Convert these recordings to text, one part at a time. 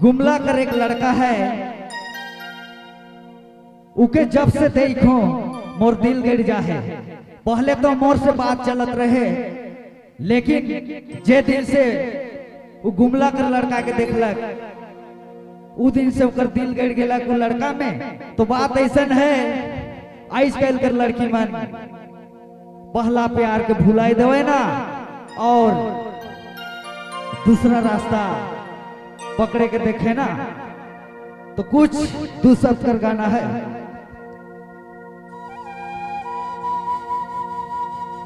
गुमला कर एक लड़का है, उके जब से देखो मोर दिल गिर जाहे। पहले तो मोर से बात चलत रहे, लेकिन जे दिन से वो गुमला कर लड़का के देखलक उ दिन से उकर दिल गिर गेला को लड़का में। तो बात ऐसा है, आजकल कर लड़की मन पहला प्यार के भुलाई देवे ना और दूसरा रास्ता पकड़े के देखे ना, तो कुछ दूसरा कर गाना है।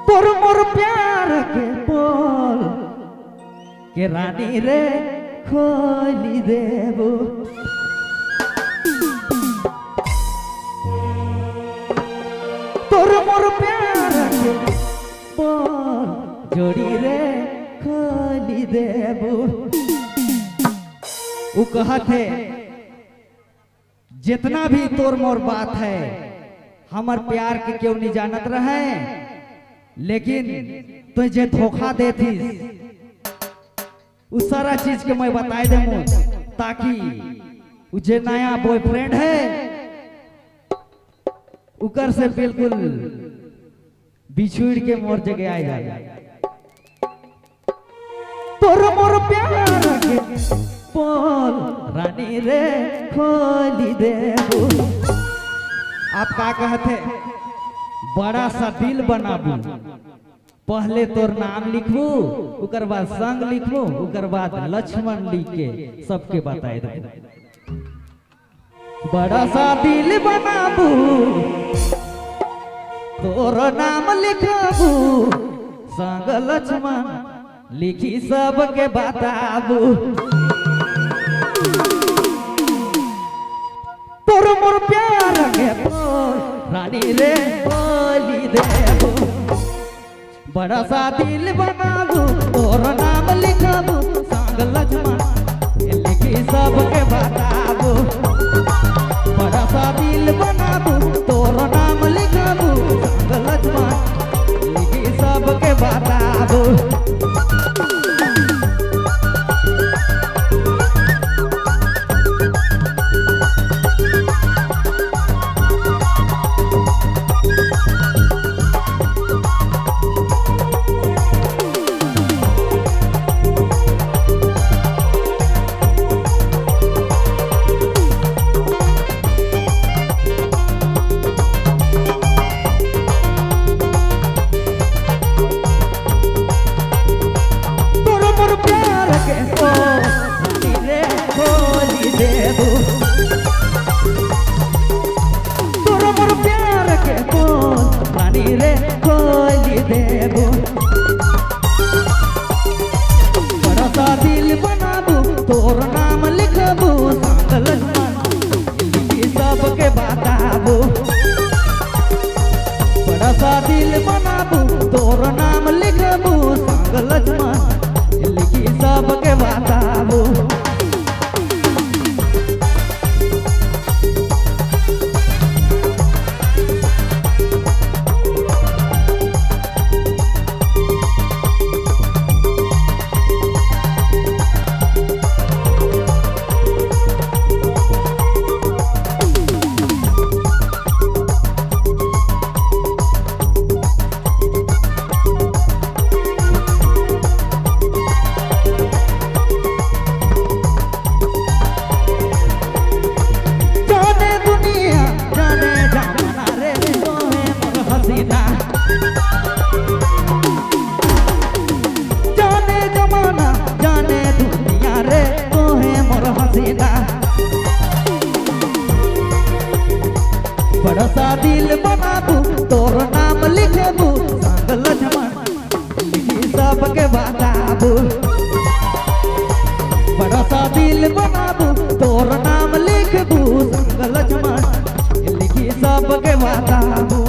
तोर मोर प्यार के बोल के रानी रे खोली देबो, तोर मोर प्यार के बोल जोड़ी रे खोली देबो। वो कहा थे जितना भी तोर मोर बात है हमार प्यार के क्यों नहीं जानत रहे, लेकिन तुझे धोखा दे थी उस सारा चीज के मैं बताए दे, ताकि जे नया बॉयफ्रेंड है उकर से बिल्कुल बिछुड़ के मोर जगह आ जाए। तोर मोर प्यार के बोल रानी रे खोली देबो। आप का कहते बड़ा सा दिल बनाबू, पहले तोर नाम लिखबू, उकर बाद संग लिखबू, उकर बाद लक्ष्मण लिख के सबके बताए दे। बड़ा सा दिल बनाबू, तोर नाम लिखबू, संग लक्ष्मण लिखी सबके बताबू। तोर मोर प्यार के बोल रानी रे बोली देबो। बड़ा सा दिल बनाबू, तोर नाम लिखबू, संग लक्ष्मण लिखी सबके बताबू। बड़ा सा दिल बनाबू, तोर नाम लिखबू, संग लक्ष्मण लिखी सबके बताबू। बड़ा सा दिल बनाबू, तोर नाम लिखबू, संग लक्ष्मण लिखी सबके बताबू। बड़ा सा दिल बनाबू, तोर नाम लिखबू, संग लक्ष्मण लिखी सबके बताबू।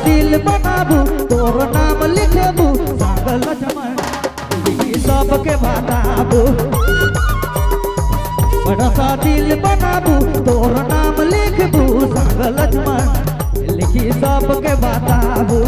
दिल बनाबू तोर नाम लिखबू संग लक्ष्मण लिखी सबके बताबू बड़ा सा दिल बनाबू तोर नाम लिखबू संग लक्ष्मण लिखी सबके बताबू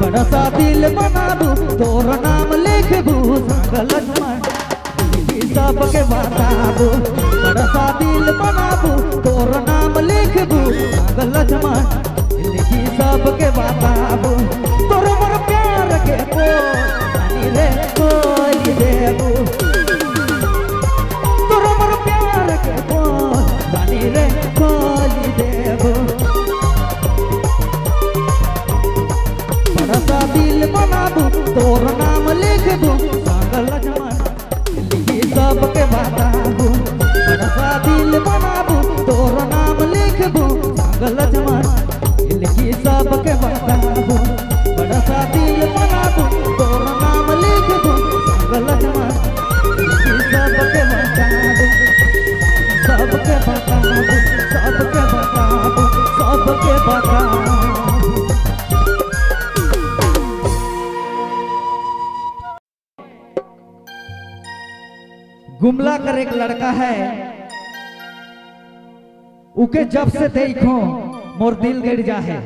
बड़ा सा दिल बनाबू तोर नाम लिखबू संग लक्ष्मण लिखी सबके बताबू बड़ा सा दिल बनाबू तोर नाम लिखबू संग लक्ष्मण लिखी सबके बताबू तोर मोर प्यार के रानी रे खोली देबू तोर मोर प्यार के रानी रे खोली देबू दिल बनाबू तोर नाम लिखबू संग लक्ष्मण लिखी सबके बताबू बड़ा सा दिल बनाबू तोर नाम लिखबू संग लक्ष्मण लिखी सबके बताबू बड़ा सा दिल बनाबू तोर नाम लिखबू संग लक्ष्मण लिखी सबके बताबू सबके बताबू सबके बताबू सबके बताबू गुमला कर एक लड़का है उके जब से देखो मोर दिल गिर जा है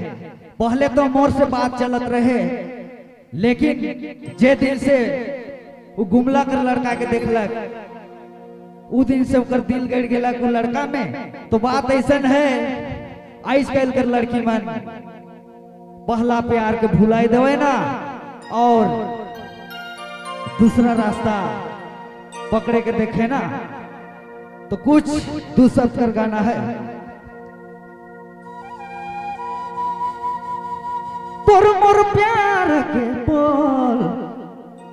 पहले तो मोर से बात चलत रहे लेकिन जे दिन से वो गुमला कर लड़का के देखलक उ दिन से ओकर दिल गिर गेला को लड़का में तो बात ऐसा है आजकल कर लड़की मन पहला प्यार के भुलाई देवे ना और दूसरा रास्ता पकड़े के देखे ना तो कुछ दूसरा कर गाना है तोर मोर प्यार के बोल